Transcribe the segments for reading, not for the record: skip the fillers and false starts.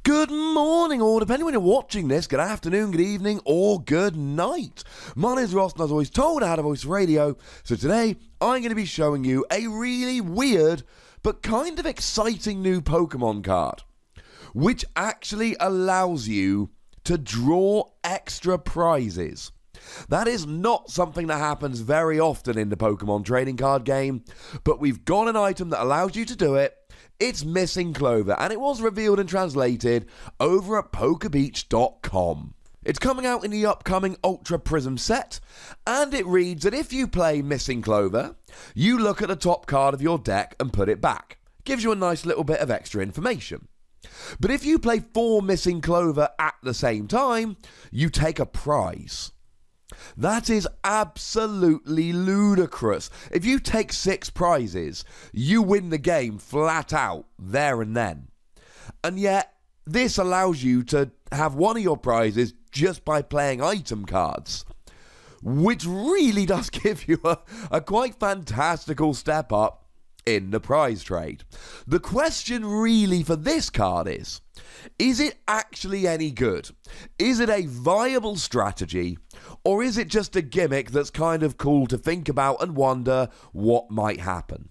Good morning, or depending when you're watching this, good afternoon, good evening, or good night. My name's Ross, and as always told, I had a voice radio. So today, I'm going to be showing you a really weird, but kind of exciting new Pokemon card, which actually allows you to draw extra prizes. That is not something that happens very often in the Pokemon trading card game, but we've got an item that allows you to do it. It's Missing Clover, and it was revealed and translated over at pokebeach.com. It's coming out in the upcoming Ultra Prism set, and it reads that if you play Missing Clover, you look at the top card of your deck and put it back. Gives you a nice little bit of extra information. But if you play 4 Missing Clover at the same time, you take a prize. That is absolutely ludicrous. If you take 6 prizes, you win the game flat out, there and then. And yet, this allows you to have one of your prizes just by playing item cards, which really does give you a quite fantastical step up in the prize trade. The question really for this card is it actually any good? Is it a viable strategy, or is it just a gimmick that's kind of cool to think about and wonder what might happen?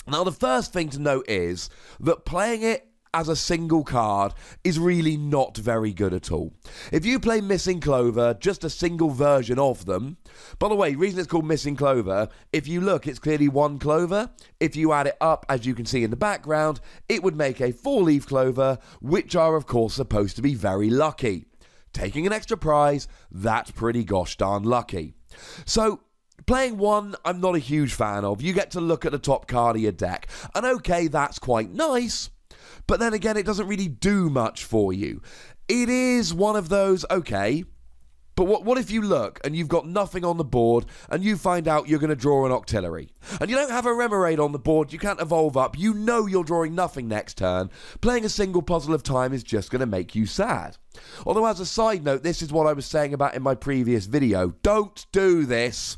Now, the first thing to note is that playing it as a single card is really not very good at all. If you play Missing Clover, just a single version of them. By the way, the reason it's called Missing Clover, if you look, it's clearly 1 clover. If you add it up, as you can see in the background, it would make a 4-leaf clover, which are of course supposed to be very lucky. Taking an extra prize, that's pretty gosh darn lucky. So, playing 1, I'm not a huge fan of. You get to look at the top card of your deck, and okay, that's quite nice. But then again, it doesn't really do much for you. It is one of those, okay, but what if you look and you've got nothing on the board and you find out you're going to draw an Octillery? And you don't have a Remoraid on the board, you can't evolve up, you know you're drawing nothing next turn. Playing a single Puzzle of Time is just going to make you sad. Although as a side note, this is what I was saying about in my previous video. Don't do this.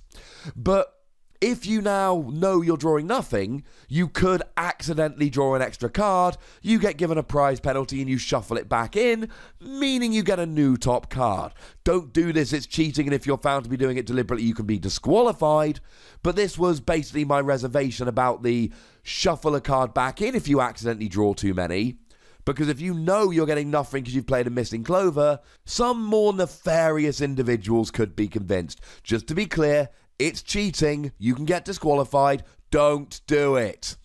But if you now know you're drawing nothing, you could accidentally draw an extra card, you get given a prize penalty and you shuffle it back in, meaning you get a new top card. Don't do this, it's cheating, and if you're found to be doing it deliberately, you can be disqualified. But this was basically my reservation about the shuffle a card back in if you accidentally draw too many. Because if you know you're getting nothing because you've played a Missing Clover, some more nefarious individuals could be convinced. Just to be clear, it's cheating, you can get disqualified, don't do it.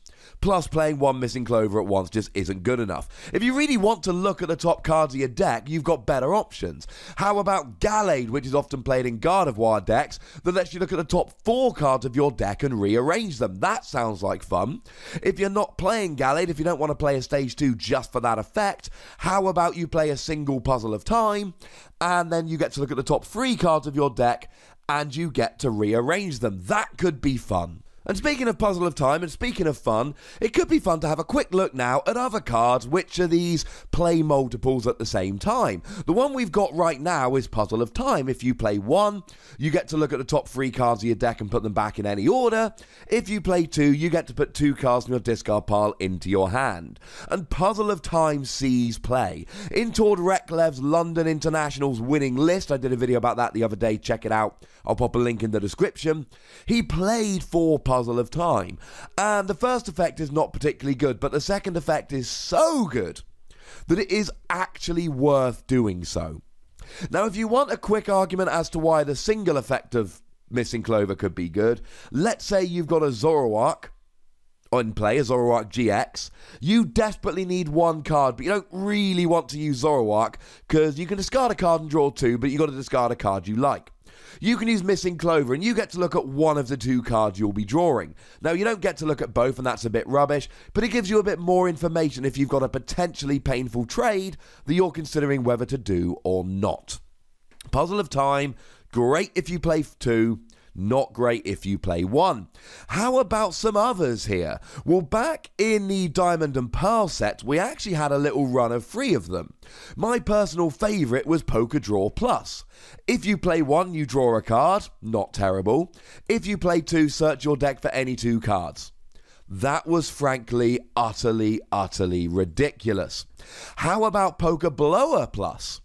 Plus, playing 1 Missing Clover at once just isn't good enough. If you really want to look at the top cards of your deck, you've got better options. How about Gallade, which is often played in Gardevoir decks, that lets you look at the top 4 cards of your deck and rearrange them. That sounds like fun. If you're not playing Gallade, if you don't want to play a Stage 2 just for that effect, how about you play a single Puzzle of Time, and then you get to look at the top 3 cards of your deck, and you get to rearrange them. That could be fun. And speaking of Puzzle of Time, and speaking of fun, it could be fun to have a quick look now at other cards which are these play multiples at the same time. The one we've got right now is Puzzle of Time. If you play 1, you get to look at the top 3 cards of your deck and put them back in any order. If you play 2, you get to put 2 cards from your discard pile into your hand. And Puzzle of Time sees play. In Tord Reklev's London International's winning list, I did a video about that the other day, check it out. I'll pop a link in the description. He played 4 Puzzle of Time, and the first effect is not particularly good, but the second effect is so good that it is actually worth doing so. Now, if you want a quick argument as to why the single effect of Missing Clover could be good, let's say you've got a Zoroark in play, a Zoroark Gx. You desperately need 1 card, but you don't really want to use Zoroark because you can discard a card and draw 2, but you've got to discard a card you like. You can use Missing Clover, and you get to look at 1 of the 2 cards you'll be drawing. Now, you don't get to look at both, and that's a bit rubbish, but it gives you a bit more information if you've got a potentially painful trade that you're considering whether to do or not. Puzzle of Time, great if you play 2, not great if you play 1. How about some others here? Well, back in the Diamond and Pearl set, we actually had a little run of 3 of them. My personal favourite was Poker Draw Plus. If you play 1, you draw a card, not terrible. If you play 2, search your deck for any 2 cards. That was frankly utterly ridiculous. How about Poker Blower Plus?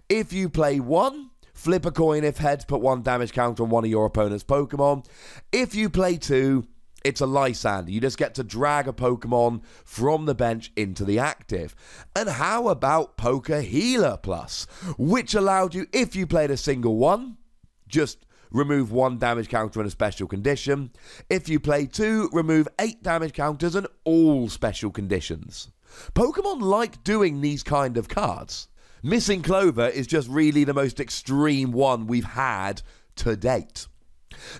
If you play 1, flip a coin. If heads, put 1 damage counter on one of your opponent's Pokemon. If you play 2, it's a Lysander. You just get to drag a Pokemon from the bench into the active. And how about Poker Healer Plus, which allowed you, if you played a single 1, just remove 1 damage counter in a special condition. If you play 2, remove 8 damage counters and all special conditions. Pokemon like doing these kind of cards. Missing Clover is just really the most extreme one we've had to date.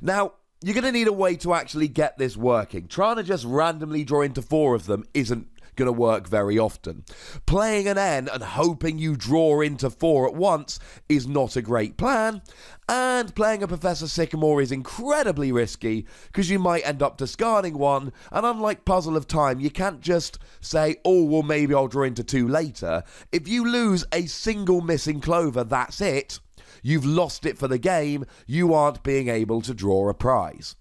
Now, you're going to need a way to actually get this working. Trying to just randomly draw into 4 of them isn't going to work very often. Playing an N and hoping you draw into 4 at once is not a great plan. And playing a Professor Sycamore is incredibly risky because you might end up discarding 1. And unlike Puzzle of Time, you can't just say, oh, well, maybe I'll draw into 2 later. If you lose a single Missing Clover, that's it. You've lost it for the game. You aren't being able to draw a prize.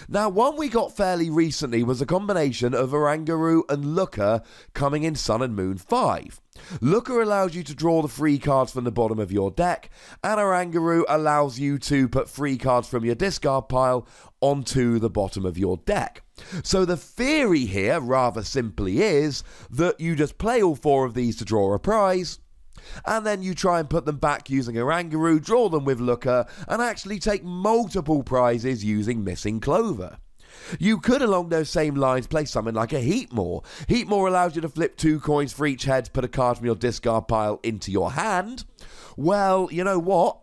Now, one we got fairly recently was a combination of Oranguru and Looker coming in Sun and Moon 5. Looker allows you to draw the free cards from the bottom of your deck, and Oranguru allows you to put free cards from your discard pile onto the bottom of your deck. So the theory here, rather simply, is that you just play all 4 of these to draw a prize, and then you try and put them back using Oranguru, draw them with Looker, and actually take multiple prizes using Missing Clover. You could, along those same lines, play something like a Heatmore. Heatmore allows you to flip 2 coins for each head, put a card from your discard pile into your hand. Well, you know what?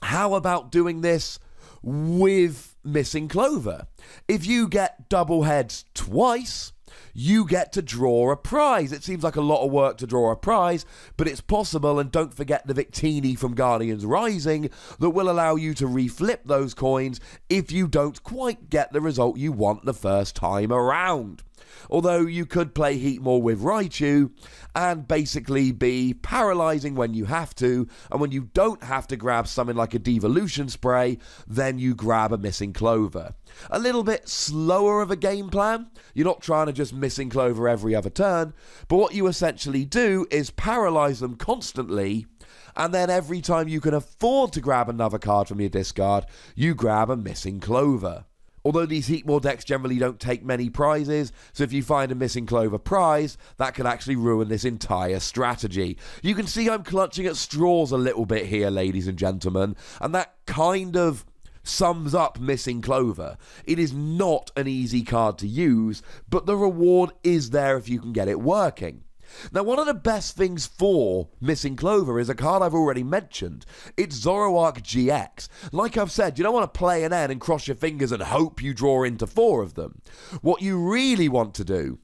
How about doing this with Missing Clover? If you get double heads twice, you get to draw a prize. It seems like a lot of work to draw a prize, but it's possible, and don't forget the Victini from Guardians Rising that will allow you to reflip those coins if you don't quite get the result you want the first time around. Although you could play Heatmore with Raichu and basically be paralysing when you have to, and when you don't have to grab something like a Devolution Spray, then you grab a Missing Clover. A little bit slower of a game plan. You're not trying to just Missing Clover every other turn, but what you essentially do is paralyse them constantly, and then every time you can afford to grab another card from your discard, you grab a Missing Clover. Although these Heatmore decks generally don't take many prizes, so if you find a Missing Clover prize, that could actually ruin this entire strategy. You can see I'm clutching at straws a little bit here, ladies and gentlemen, and that kind of sums up Missing Clover. It is not an easy card to use, but the reward is there if you can get it working. Now, one of the best things for Missing Clover is a card I've already mentioned. It's Zoroark Gx. Like I've said, you don't want to play an N and cross your fingers and hope you draw into 4 of them. What you really want to do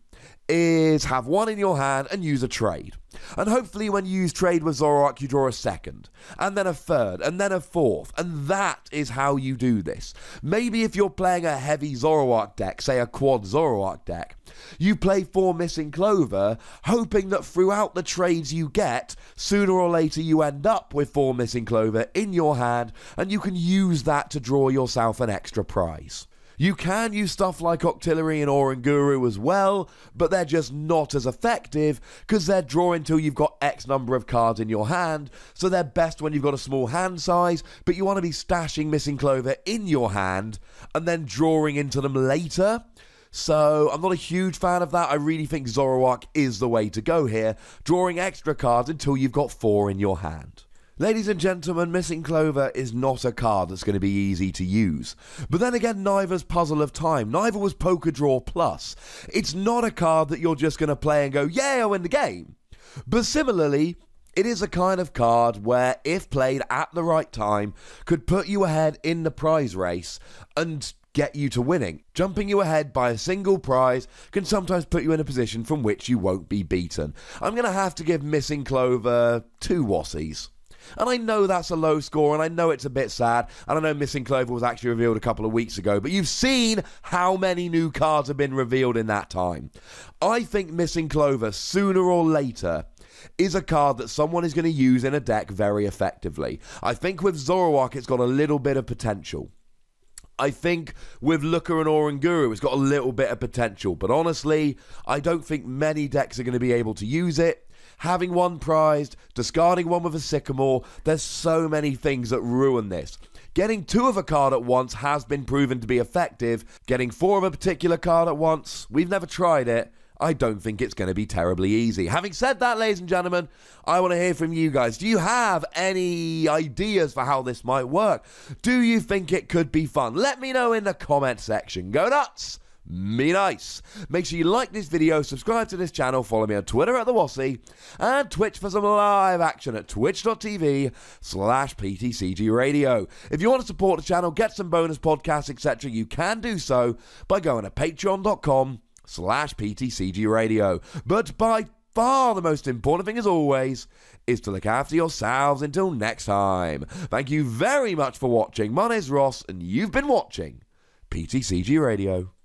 is have 1 in your hand and use a trade. And hopefully when you use trade with Zoroark, you draw a 2nd, and then a 3rd, and then a 4th, and that is how you do this. Maybe if you're playing a heavy Zoroark deck, say a quad Zoroark deck, you play 4 Missing Clover, hoping that throughout the trades you get, sooner or later you end up with 4 Missing Clover in your hand, and you can use that to draw yourself an extra prize. You can use stuff like Octillery and Oranguru as well, but they're just not as effective because they're draw until you've got X number of cards in your hand, so they're best when you've got a small hand size, but you want to be stashing Missing Clover in your hand and then drawing into them later. So I'm not a huge fan of that. I really think Zoroark is the way to go here, drawing extra cards until you've got 4 in your hand. Ladies and gentlemen, Missing Clover is not a card that's going to be easy to use. But then again, neither's Puzzle of Time. Neither was Poker Draw Plus. It's not a card that you're just going to play and go, yeah, I win the game. But similarly, it is a kind of card where, if played at the right time, could put you ahead in the prize race and get you to winning. Jumping you ahead by a single prize can sometimes put you in a position from which you won't be beaten. I'm going to have to give Missing Clover 2 Wassies. And I know that's a low score, and I know it's a bit sad, and I know Missing Clover was actually revealed a couple of weeks ago, but you've seen how many new cards have been revealed in that time. I think Missing Clover, sooner or later, is a card that someone is going to use in a deck very effectively. I think with Zoroark it's got a little bit of potential. I think with Looker and Oranguru, it's got a little bit of potential. But honestly, I don't think many decks are going to be able to use it. Having one prized, discarding one with a Sycamore, there's so many things that ruin this. Getting 2 of a card at once has been proven to be effective. Getting 4 of a particular card at once, we've never tried it. I don't think it's going to be terribly easy. Having said that, ladies and gentlemen, I want to hear from you guys. Do you have any ideas for how this might work? Do you think it could be fun? Let me know in the comment section. Go nuts! Me nice. Make sure you like this video, subscribe to this channel, follow me on Twitter at the Wassy, and Twitch for some live action at twitch.tv/PTCGRadio. If you want to support the channel, get some bonus podcasts, etc., you can do so by going to patreon.com/PTCGRadio. But by far the most important thing, as always, is to look after yourselves until next time. Thank you very much for watching. My name's Ross, and you've been watching PTCG Radio.